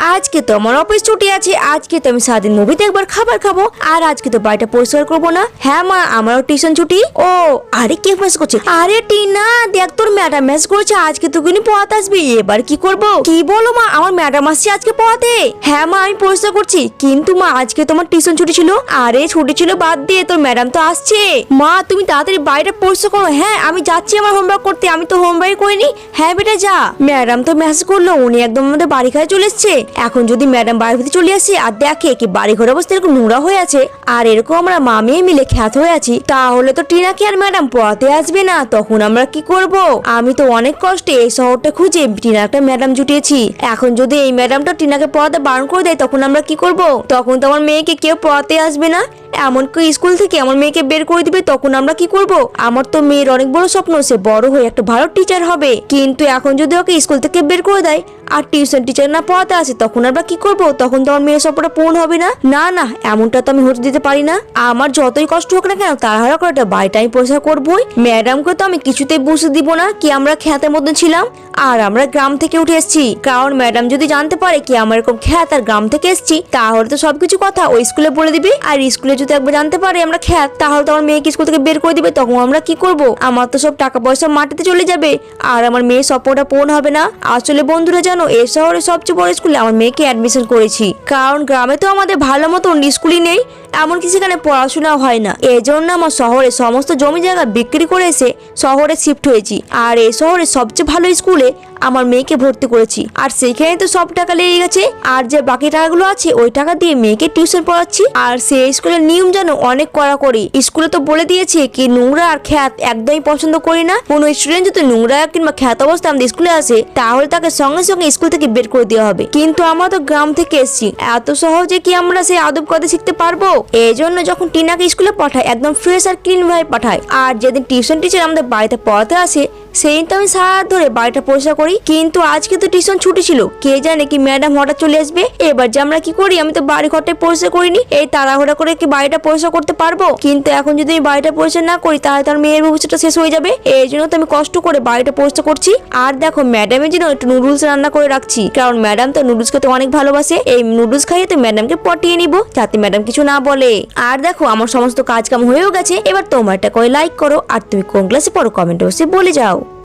আজকে তো আমার অফিস ছুটি আছে, আজকে তো আমি সারাদিন মুভি দেখবার খাবার খাবো, আর আজকে তো বাড়িটা পরিষ্কার করবো না। হ্যাঁ মা, আমারও টিউশন ছুটি। ও আরে কে মেসেজ করছে? আরে টিনা দেখ, তোর ম্যাডাম মেসেজ করেছে আজকে তো কিন্তু পড়াতে আসবি। এবার কি করব? কি বলো মা, আমার ম্যাডাম আসছে আজকে পড়াতে। হ্যাঁ মা, আমি পরিষ্কার করছি, কিন্তু মা আজকে তোমার টিউশন ছুটি ছিল। আরে ছুটি ছিল বাদ দিয়ে, তোর ম্যাডাম তো আসছে। মা তুমি তাড়াতাড়ি বাড়িটা পরিষ্কার করো। হ্যাঁ আমি যাচ্ছি আমার হোমওয়ার্ক করতে, আমি তো হোমওয়ার্ক করিনি। হ্যাঁ বেটা যা। ম্যাডাম তো মেসেজ করলো, উনি একদম আমাদের বাড়ি খায় চলে এসছে। এখন যদি ম্যাডাম বাড়ির ভিতরে চলে আসে আর দেখে কি বাড়ি ঘরের অবস্থা এরকম নোংরা হয়ে আছে, আর এরকম আমরা মা মেয়ে মিলে খ্যাত হয়ে আছি, তাহলে তো টিনাকে আর ম্যাডাম পড়াতে আসবে না। তখন আমরা কি করব? আমি তো অনেক কষ্টে এই শহরটা খুঁজে টিনার একটা ম্যাডাম জুটিয়েছি। এখন যদি এই ম্যাডামটা টিনাকে পড়াতে বারণ করে দেয়, তখন আমরা কি করব? তখন তো আমার মেয়েকে কেউ পড়াতে আসবে না, এমনকি স্কুল থেকে আমার মেয়েকে বের করে দিবে। তখন আমরা কি করব? আমার তো মেয়ের অনেক বড় স্বপ্ন, সে বড় হয়ে একটা ভালো টিচার হবে। কিন্তু এখন যদি ওকে স্কুল থেকে বের করে দেয় আর টিউশন টিচার না পড়াতে আসে, তখন আমরা কি করব? তখন তো আমার মেয়ের স্বপ্নটা পূর্ণ হবে না। না না, এমনটা তো আমি হতে দিতে পারি না। আমার যতই কষ্ট হোক না কেন, তাড়াহুড়া করে একটা বাড়িটা আমি পরিষ্কার করবোই। ম্যাডামকে তো আমি কিছুতেই বুঝতে দিব না কি আমরা খ্যাতের মধ্যে ছিলাম আর আমরা গ্রাম থেকে উঠে এসেছি। কারণ ম্যাডাম যদি জানতে পারে কি আমার এরকম খ্যাত আর গ্রাম থেকে এসেছি, তাহলে তো সবকিছু কথা ওই স্কুলে বলে দিবে। আর স্কুলে যদি একবার জানতে পারে আমরা খ্যাত, তাহলে তো আমার মেয়েকে স্কুল থেকে বের করে দিবে। তখন আমরা কি করব? আমার তো সব টাকা পয়সা মাটিতে চলে যাবে আর আমার মেয়ের স্বপ্নটা পূরণ হবে না। আসলে বন্ধুরা জানো, এই শহরে সবচেয়ে বড় স্কুলে আমার মেয়েকে অ্যাডমিশন করেছি, কারণ গ্রামে তো আমাদের ভালো মতন স্কুলই নেই, এমনকি সেখানে পড়াশোনাও হয় না। এই জন্য আমার শহরে সমস্ত জমি জায়গা বিক্রি করে এসে শহরে শিফট হয়েছি, আর এই শহরে সবচেয়ে ভালো স্কুলে আমার মেয়েকে ভর্তি করেছি। আর সেইখানে তো সব টাকা লেগে গেছে, আর যে বাকি টাকাগুলো আছে ওই টাকা দিয়ে মেয়েকে টিউশন পড়াচ্ছি। আর সেই স্কুলের নিয়ম জানো অনেক কড়াকড়ি। স্কুলে তো বলে দিয়েছে কি নোংরা আর খ্যাত একদমই পছন্দ করি না। কোনো স্টুডেন্ট যদি নোংরা কিংবা খ্যাত অবস্থায় আমাদের স্কুলে আসে, তাহলে তাকে সঙ্গে সঙ্গে স্কুল থেকে বের করে দেওয়া হবে। কিন্তু আমরা তো গ্রাম থেকে এসেছি, এত সহজে কি আমরা সেই আদব কথা শিখতে পারবো? এই জন্য যখন টিনাকে স্কুলে পাঠায়, একদম ফ্রেশ আর ক্লিন ভাবে পাঠায়। আর যেদিন টিউশন টিচার আমাদের বাড়িতে পড়াতে আসে, সেই তো আমি সারা ধরে বাড়িটা পরিষ্কার করি। কিন্তু আজকে তো টিউশন ছুটি ছিল, কে জানে কি ম্যাডাম হঠাৎ চলে আসবে। এবার যে আমরা কি করি, আমি তো বাড়ি ঘরটাই পরিষ্কার করিনি, এই তাড়াহুড়া করে কি বাড়িটা পরিষ্কার করতে পারবো? কিন্তু এখন যদি আমি বাড়িটা পরিষ্কার না করি, তাহলে তার মেয়ের ভবিষ্যৎটা শেষ হয়ে যাবে। এই জন্য তো আমি কষ্ট করে বাড়িটা পরিষ্কার করছি। আর দেখো, ম্যাডামের জন্য একটু নুডলস রান্না করে রাখছি, কারণ ম্যাডাম তো নুডলস খেতে অনেক ভালোবাসে। এই নুডলস খাইয়ে তো ম্যাডামকে পটিয়ে নিব, যাতে ম্যাডাম কিছু না বলে। আর দেখো, আমার সমস্ত কাজ কাম হয়েও গেছে। এবার তোমার একটা করে লাইক করো, আর তুমি কোন ক্লাসে পড়ো কমেন্টে বসে বলে যাও।